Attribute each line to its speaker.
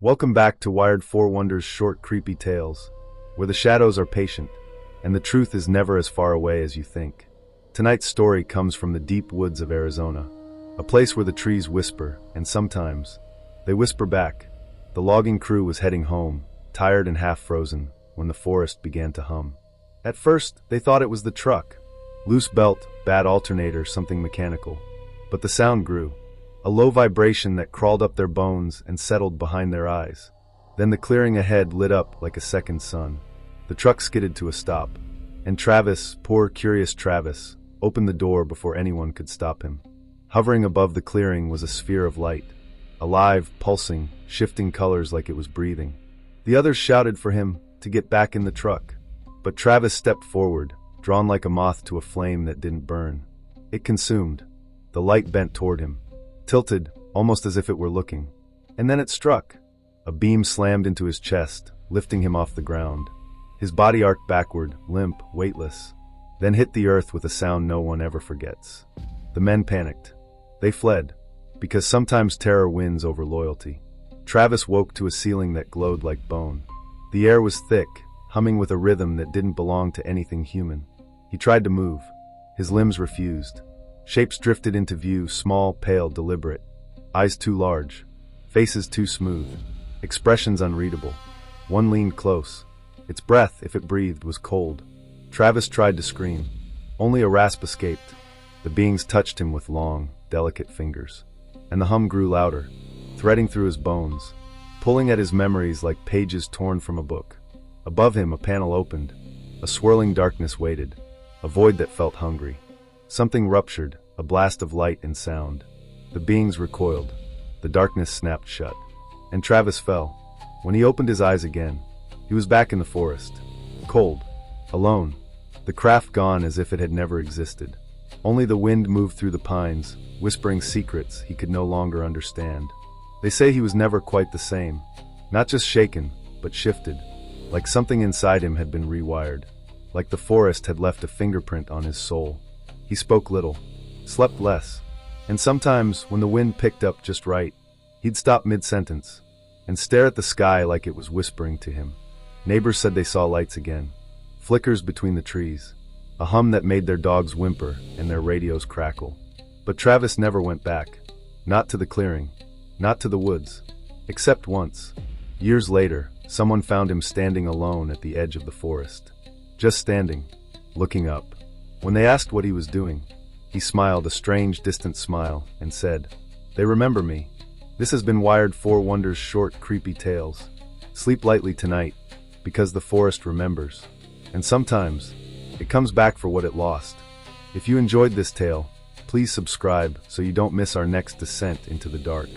Speaker 1: Welcome back to Wired 4 Wonders' short, creepy tales, where the shadows are patient, and the truth is never as far away as you think. Tonight's story comes from the deep woods of Arizona, a place where the trees whisper, and sometimes they whisper back. The logging crew was heading home, tired and half-frozen, when the forest began to hum. At first, they thought it was the truck. Loose belt, bad alternator, something mechanical. But the sound grew. A low vibration that crawled up their bones and settled behind their eyes. Then the clearing ahead lit up like a second sun. The truck skidded to a stop, and Travis, poor curious Travis, opened the door before anyone could stop him. Hovering above the clearing was a sphere of light, alive, pulsing, shifting colors like it was breathing. The others shouted for him to get back in the truck, but Travis stepped forward, drawn like a moth to a flame that didn't burn. It consumed. The light bent toward him, tilted, almost as if it were looking. And then it struck. A beam slammed into his chest, lifting him off the ground. His body arced backward, limp, weightless, then hit the earth with a sound no one ever forgets. The men panicked. They fled, because sometimes terror wins over loyalty. Travis woke to a ceiling that glowed like bone. The air was thick, humming with a rhythm that didn't belong to anything human. He tried to move. His limbs refused. Shapes drifted into view, small, pale, deliberate. Eyes too large. Faces too smooth. Expressions unreadable. One leaned close. Its breath, if it breathed, was cold. Travis tried to scream. Only a rasp escaped. The beings touched him with long, delicate fingers. And the hum grew louder, threading through his bones, pulling at his memories like pages torn from a book. Above him, a panel opened. A swirling darkness waited. A void that felt hungry. Something ruptured, a blast of light and sound. The beings recoiled. The darkness snapped shut. And Travis fell. When he opened his eyes again, he was back in the forest. Cold. Alone. The craft gone as if it had never existed. Only the wind moved through the pines, whispering secrets he could no longer understand. They say he was never quite the same. Not just shaken, but shifted. Like something inside him had been rewired. Like the forest had left a fingerprint on his soul. He spoke little, slept less, and sometimes, when the wind picked up just right, he'd stop mid-sentence and stare at the sky like it was whispering to him. Neighbors said they saw lights again, flickers between the trees, a hum that made their dogs whimper and their radios crackle. But Travis never went back, not to the clearing, not to the woods, except once. Years later, someone found him standing alone at the edge of the forest, just standing, looking up. When they asked what he was doing, he smiled a strange, distant smile and said, "They remember me. This has been Wired 4 Wonders' short, creepy tales. Sleep lightly tonight, because the forest remembers. And sometimes, it comes back for what it lost." If you enjoyed this tale, please subscribe so you don't miss our next descent into the dark.